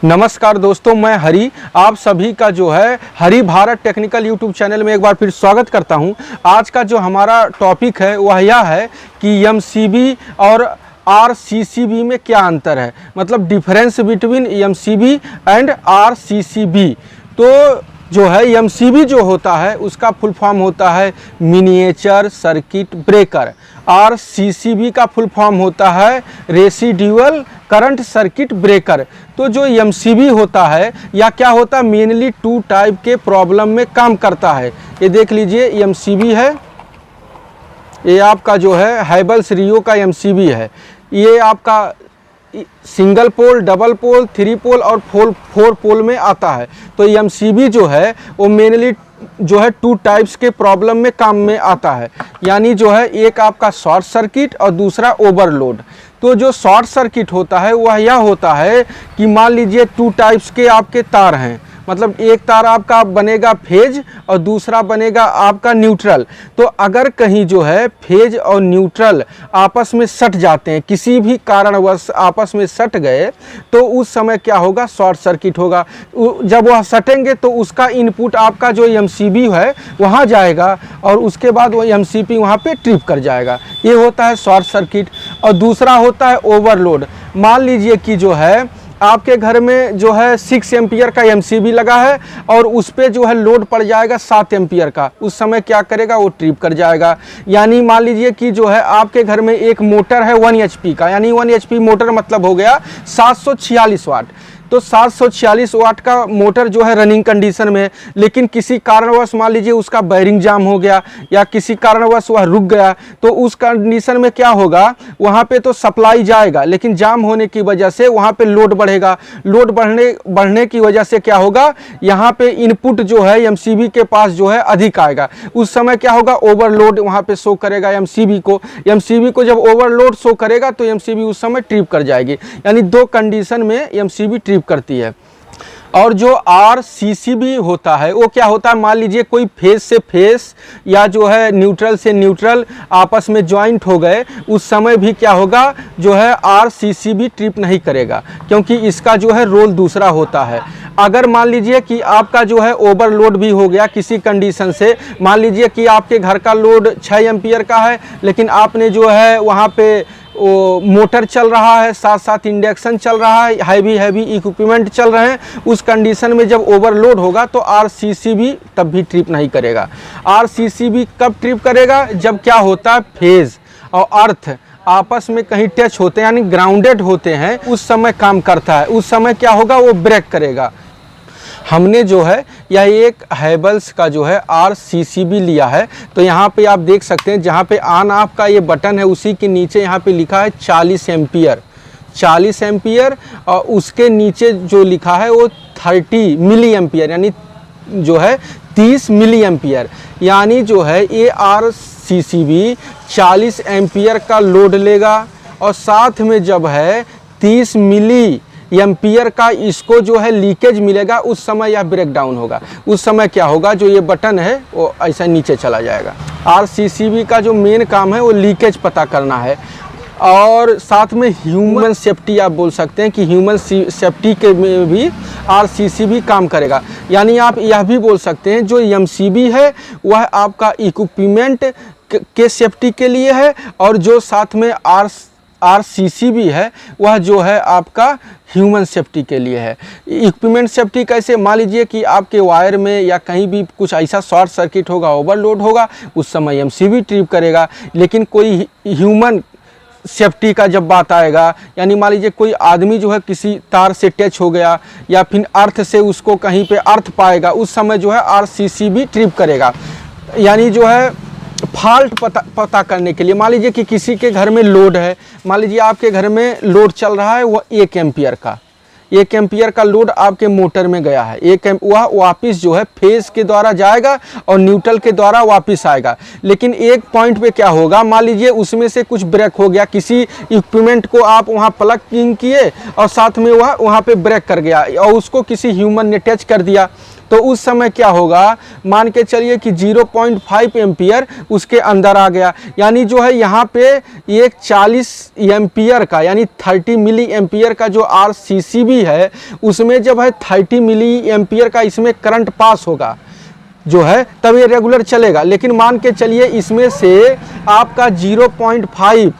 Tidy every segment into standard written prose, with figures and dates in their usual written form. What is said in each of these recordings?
नमस्कार दोस्तों, मैं हरी आप सभी का जो है हरी भारत टेक्निकल यूट्यूब चैनल में एक बार फिर स्वागत करता हूं। आज का जो हमारा टॉपिक है वह यह है कि एमसीबी और आरसीसीबी में क्या अंतर है, मतलब difference between MCB and RCCB. तो जो है एमसीबी जो होता है उसका फुल फॉर्म होता है मिनिएचर सर्किट ब्रेकर। आरसीसीबी का फुल फॉर्म होता है रेसिडुअल करंट सर्किट ब्रेकर। तो जो एमसीबी होता है या क्या होता है, मेनली टू टाइप के प्रॉब्लम में काम करता है। ये देख लीजिए एमसीबी है, ये आपका जो है हैवेल्स रियो का एमसीबी है। ये आपका single pole, double pole, three pole और फोर पोल में आता है। तो एमसीबी जो है वो मेनली जो है टू टाइप्स के प्रॉब्लम में काम में आता है, यानी जो है एक आपका शॉर्ट सर्किट और दूसरा ओवरलोड। तो जो शॉर्ट सर्किट होता है वह यह होता है कि मान लीजिए टू टाइप्स के आपके तार हैं, मतलब एक तार आपका बनेगा फेज और दूसरा बनेगा आपका न्यूट्रल। तो अगर कहीं जो है फेज और न्यूट्रल आपस में सट जाते हैं, किसी भी कारणवश आपस में सट गए, तो उस समय क्या होगा, शॉर्ट सर्किट होगा। जब वह सटेंगे तो उसका इनपुट आपका जो एमसीबी है वहाँ जाएगा और उसके बाद वो एमसीबी वहाँ पे ट्रिप कर जाएगा। ये होता है शॉर्ट सर्किट। और दूसरा होता है ओवरलोड। मान लीजिए कि जो है आपके घर में जो है 6 एम्पियर का एमसीबी लगा है और उस पे जो है लोड पड़ जाएगा 7 एम्पियर का, उस समय क्या करेगा, वो ट्रिप कर जाएगा। यानी मान लीजिए कि जो है आपके घर में एक मोटर है 1 एचपी का, यानी 1 एचपी मोटर मतलब हो गया 746 वाट। तो 746 वाट का मोटर जो है रनिंग कंडीशन में है, लेकिन किसी कारणवश मान लीजिए उसका बैरिंग जाम हो गया या किसी कारणवश वह रुक गया, तो उस कंडीशन में क्या होगा, वहाँ पे तो सप्लाई जाएगा लेकिन जाम होने की वजह से वहाँ पे लोड बढ़ेगा। लोड बढ़ने की वजह से क्या होगा, यहाँ पे इनपुट जो है एमसीबी के पास जो है अधिक आएगा। उस समय क्या होगा, ओवरलोड वहाँ पे शो करेगा एमसीबी को। एमसीबी को जब ओवरलोड शो करेगा तो एमसीबी उस समय ट्रिप कर जाएगी। यानी दो कंडीशन में एमसीबी ट्रिप करती है। और जो आरसीसीबी होता है वो क्या होता है, मान लीजिए कोई फेस से फेस या जो है न्यूट्रल से न्यूट्रल आपस में ज्वाइंट हो गए, उस समय भी क्या होगा, जो है आरसीसीबी ट्रिप नहीं करेगा, क्योंकि इसका जो है रोल दूसरा होता है। अगर मान लीजिए कि आपका जो है ओवरलोड भी हो गया किसी कंडीशन से, मान लीजिए कि आपके घर का लोड 6 एम्पियर का है, लेकिन आपने जो है वहाँ पे वो मोटर चल रहा है, साथ साथ इंडक्शन चल रहा है, हैवी इक्विपमेंट चल रहे हैं, उस कंडीशन में जब ओवरलोड होगा तो आरसीसीबी तब भी ट्रिप नहीं करेगा। आरसीसीबी कब ट्रिप करेगा, जब क्या होता है फेज और अर्थ आपस में कहीं टच होते हैं, यानी ग्राउंडेड होते हैं, उस समय काम करता है। उस समय क्या होगा, वो ब्रेक करेगा। हमने जो है यह एक हैवेल्स का जो है आरसीसीबी लिया है। तो यहाँ पे आप देख सकते हैं, जहाँ पे ऑन ऑफ का ये बटन है उसी के नीचे यहाँ पे लिखा है 40 एम्पियर, 40 एम्पियर, और उसके नीचे जो लिखा है वो 30 मिली एम्पियर, यानी जो है 30 मिली एम्पियर। यानी जो है ये आरसीसीबी 40 एम्पियर का लोड लेगा और साथ में जब है 30 मिली एम्पियर का इसको जो है लीकेज मिलेगा, उस समय यह ब्रेक डाउन होगा। उस समय क्या होगा, जो ये बटन है वो ऐसा नीचे चला जाएगा। आरसीसीबी का जो मेन काम है वो लीकेज पता करना है, और साथ में ह्यूमन सेफ्टी आप बोल सकते हैं कि ह्यूमन सेफ्टी के में भी आरसीसीबी काम करेगा। यानी आप यह भी बोल सकते हैं जो एमसीबी है वह आपका इक्विपमेंट के सेफ्टी के लिए है, और जो साथ में आरसीसीबी है वह जो है आपका ह्यूमन सेफ्टी के लिए है। इक्विपमेंट सेफ्टी कैसे, मान लीजिए कि आपके वायर में या कहीं भी कुछ ऐसा शॉर्ट सर्किट होगा, ओवरलोड होगा, उस समय एमसीबी ट्रिप करेगा। लेकिन कोई ह्यूमन सेफ्टी का जब बात आएगा, यानी मान लीजिए कोई आदमी जो है किसी तार से टच हो गया या फिर अर्थ से उसको कहीं पे अर्थ पाएगा, उस समय जो है आरसीसीबी ट्रिप करेगा। यानी जो है फॉल्ट पता करने के लिए, मान लीजिए कि किसी के घर में लोड है, मान लीजिए आपके घर में लोड चल रहा है वह 1 एम्पियर का, 1 एम्पियर का लोड आपके मोटर में गया है, वह वापस जो है फेज के द्वारा जाएगा और न्यूट्रल के द्वारा वापस आएगा। लेकिन एक पॉइंट पे क्या होगा, मान लीजिए उसमें से कुछ ब्रेक हो गया, किसी इक्विपमेंट को आप वहाँ प्लग इन किए और साथ में वह वहाँ पे ब्रेक कर गया और उसको किसी ह्यूमन ने टच कर दिया, तो उस समय क्या होगा, मान के चलिए कि 0.5 एम्पियर उसके अंदर आ गया, यानी जो है यहाँ पे एक 40 एम्पियर का यानी 30 मिली एम्पियर का जो RCCB है उसमें जब है 30 मिली एम्पियर का इसमें करंट पास होगा जो है तब ये रेगुलर चलेगा। लेकिन मान के चलिए इसमें से आपका 0.5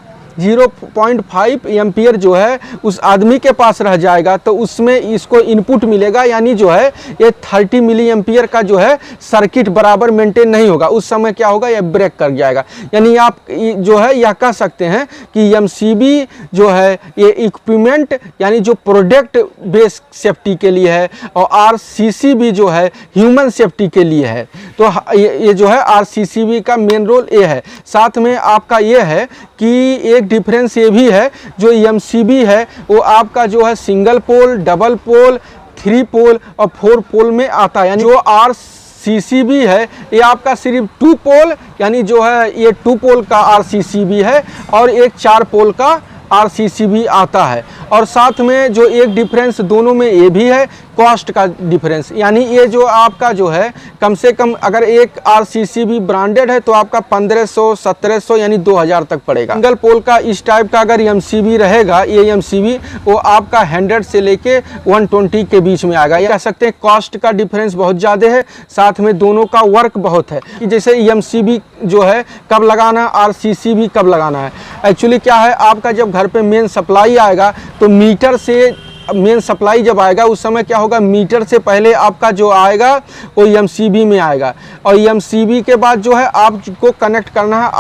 एम्पियर जो है उस आदमी के पास रह जाएगा, तो उसमें इसको इनपुट मिलेगा, यानी जो है ये 30 मिली एम्पियर का जो है सर्किट बराबर मेंटेन नहीं होगा। उस समय क्या होगा, ये ब्रेक कर जाएगा। यानी आप जो है यह कह सकते हैं कि MCB जो है ये इक्विपमेंट यानी जो प्रोडक्ट बेस्ड सेफ्टी के लिए है, और RCCB जो है ह्यूमन सेफ्टी के लिए है। तो ये जो है RCCB का मेन रोल ये है। साथ में आपका ये है कि एक डिफरेंस ये भी है, जो MCB है वो आपका जो है सिंगल पोल, डबल पोल, 3 पोल और 4 पोल में आता है। यानी जो RCCB है ये आपका सिर्फ 2 पोल यानी जो है ये 2 पोल का RCCB है, और एक 4 पोल का RCCB आता है। और साथ में जो एक डिफरेंस दोनों में ये भी है, कॉस्ट का डिफरेंस, यानी ये जो आपका जो है कम से कम अगर एक RCCB ब्रांडेड है तो आपका 1500, 1700 यानी 2000 तक पड़ेगा। सिंगल पोल का इस टाइप का अगर MCB रहेगा, ये MCB वो आपका 100 से लेके 120 के बीच में आएगा। ये कह सकते हैं कॉस्ट का डिफरेंस बहुत ज़्यादा है, साथ में दोनों का वर्क बहुत है कि जैसे MCB जो है कब लगाना, RCCB कब लगाना है। एक्चुअली क्या है, आपका जब घर पे मेन सप्लाई आएगा तो मीटर से मेन सप्लाई जब आएगा उस समय क्या होगा, मीटर से पहले आपका जो आएगा वो MCB में आएगा, और MCB के बाद जो है आपको कनेक्ट करना है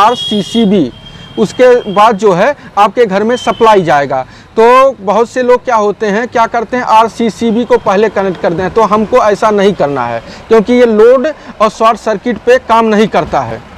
RCCB, उसके बाद जो है आपके घर में सप्लाई जाएगा। तो बहुत से लोग क्या होते हैं, क्या करते हैं, RCCB को पहले कनेक्ट करते हैं। तो हमको ऐसा नहीं करना है, क्योंकि ये लोड और शॉर्ट सर्किट पे काम नहीं करता है।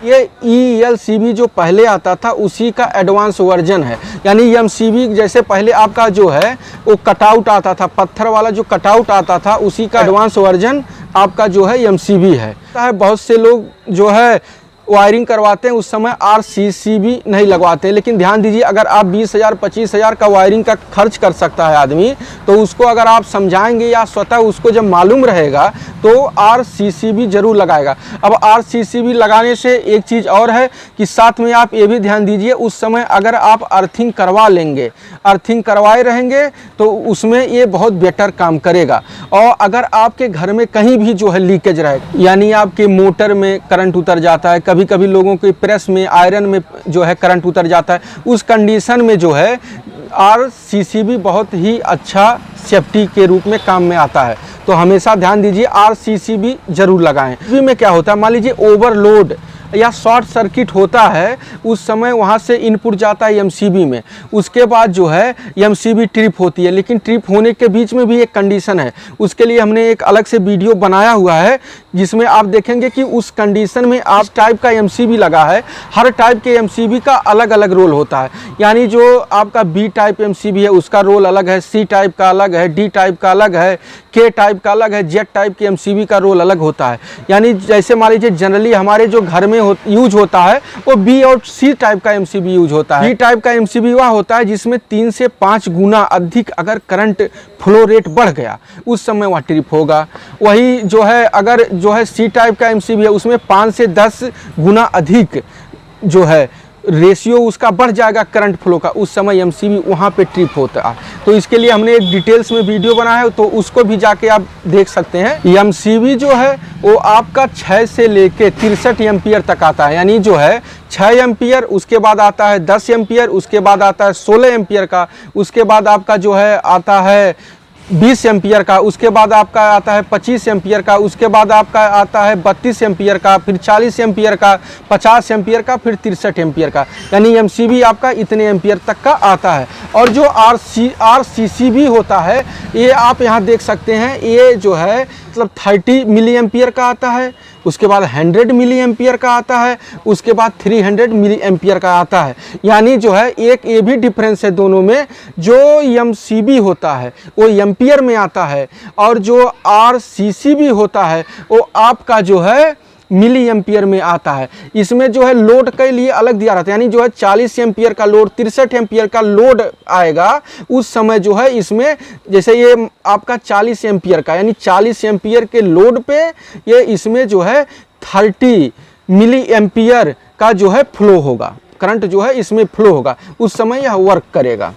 ये ELCB जो पहले आता था उसी का एडवांस वर्जन है। यानी MCB जैसे पहले आपका जो है वो कटआउट आता था, पत्थर वाला जो कटआउट आता था उसी का एडवांस वर्जन आपका जो है MCB है। बहुत से लोग जो है वायरिंग करवाते हैं उस समय RCCB नहीं लगवाते, लेकिन ध्यान दीजिए अगर आप 20,000 25,000 का वायरिंग का खर्च कर सकता है आदमी, तो उसको अगर आप समझाएंगे या स्वतः उसको जब मालूम रहेगा तो RCCB जरूर लगाएगा। अब RCCB लगाने से एक चीज़ और है कि साथ में आप ये भी ध्यान दीजिए, उस समय अगर आप अर्थिंग करवा लेंगे, अर्थिंग करवाए रहेंगे तो उसमें ये बहुत बेटर काम करेगा। और अगर आपके घर में कहीं भी जो है लीकेज रहे, यानी आपके मोटर में करंट उतर जाता है, कभी कभी लोगों के प्रेस में, आयरन में जो है करंट उतर जाता है, उस कंडीशन में जो है RCCB बहुत ही अच्छा सेफ्टी के रूप में काम में आता है। तो हमेशा ध्यान दीजिए RCCB जरूर लगाएं। MCB में क्या होता है, मान लीजिए ओवरलोड या शॉर्ट सर्किट होता है, उस समय वहाँ से इनपुट जाता है MCB में, उसके बाद जो है MCB ट्रिप होती है। लेकिन ट्रिप होने के बीच में भी एक कंडीशन है, उसके लिए हमने एक अलग से वीडियो बनाया हुआ है जिसमें आप देखेंगे कि उस कंडीशन में आप टाइप का MCB लगा है, हर टाइप के MCB का अलग अलग रोल होता है। यानी जो आपका B टाइप MCB है उसका रोल अलग है, C टाइप का अलग है, D टाइप का अलग है, K टाइप का अलग है, Z टाइप के MCB का रोल अलग होता है। यानी जैसे मान लीजिए जनरली हमारे जो घर में यूज होता है वो B और C टाइप का MCB यूज होता है। B टाइप का MCB वह होता है जिसमें 3 से 5 गुना अधिक अगर करंट फ्लो रेट बढ़ गया उस समय वह ट्रिप होगा। वही जो है अगर जो है C टाइप का MCB है उसमें 5 से 10 गुना अधिक जो है रेशियो उसका बढ़ जाएगा करंट फ्लो का, उस समय MCB वहाँ पे ट्रिप होता है। तो इसके लिए हमने एक डिटेल्स में वीडियो बनाया है, तो उसको भी जाके आप देख सकते हैं। MCB जो है वो आपका 6 से लेके 63 एम्पियर तक आता है। यानी जो है 6 एम्पियर, उसके बाद आता है 10 एम्पियर, उसके बाद आता है 16 एम्पियर का, उसके बाद आपका जो है आता है 20 एम्पियर का, उसके बाद आपका आता है 25 एम्पियर का, उसके बाद आपका आता है 32 एम्पियर का, फिर 40 एम्पियर का, 50 एम्पियर का, फिर 63 एम्पियर का। यानी MCB आपका इतने एम्पियर तक का आता है। और जो RCCB होता है ये आप यहाँ देख सकते हैं, ये जो है मतलब 30 मिली एम्पियर का आता है, उसके बाद 100 मिली एम्पियर का आता है, उसके बाद 300 मिली एम्पियर का आता है। यानी जो है एक ये भी डिफरेंस है दोनों में, जो MCB होता है वो एम्पियर में आता है और जो RCCB होता है वो आपका जो है मिली एम्पियर में आता है। इसमें जो है लोड के लिए अलग दिया रहता है, यानी जो है 40 एम्पियर का लोड, 63 एम्पियर का लोड आएगा उस समय जो है इसमें, जैसे ये आपका 40 एम्पियर का, यानी 40 एम्पियर के लोड पे ये इसमें जो है 30 मिली एम्पियर का जो है फ्लो होगा, करंट जो है इसमें फ्लो होगा, उस समय यह वर्क करेगा।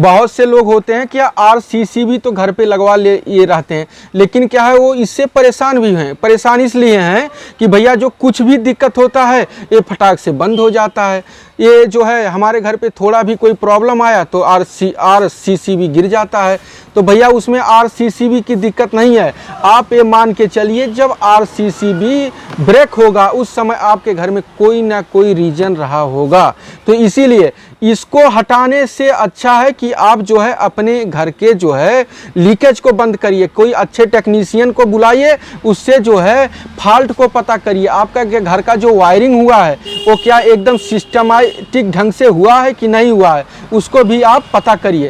बहुत से लोग होते हैं क्या RCCB तो घर पे लगवा ले ये रहते हैं, लेकिन क्या है वो इससे परेशान भी हैं। परेशान इसलिए हैं कि भैया जो कुछ भी दिक्कत होता है ये फटाक से बंद हो जाता है। ये जो है हमारे घर पे थोड़ा भी कोई प्रॉब्लम आया तो RCCB गिर जाता है। तो भैया उसमें RCCB की दिक्कत नहीं है, आप ये मान के चलिए जब RCCB ब्रेक होगा उस समय आपके घर में कोई ना कोई रीजन रहा होगा। तो इसीलिए इसको हटाने से अच्छा है कि आप जो है अपने घर के जो है लीकेज को बंद करिए, कोई अच्छे टेक्नीशियन को बुलाइए, उससे जो है फॉल्ट को पता करिए, आपका घर का जो वायरिंग हुआ है वो क्या एकदम सिस्टमैटिक ढंग से हुआ है कि नहीं हुआ है, उसको भी आप पता करिए।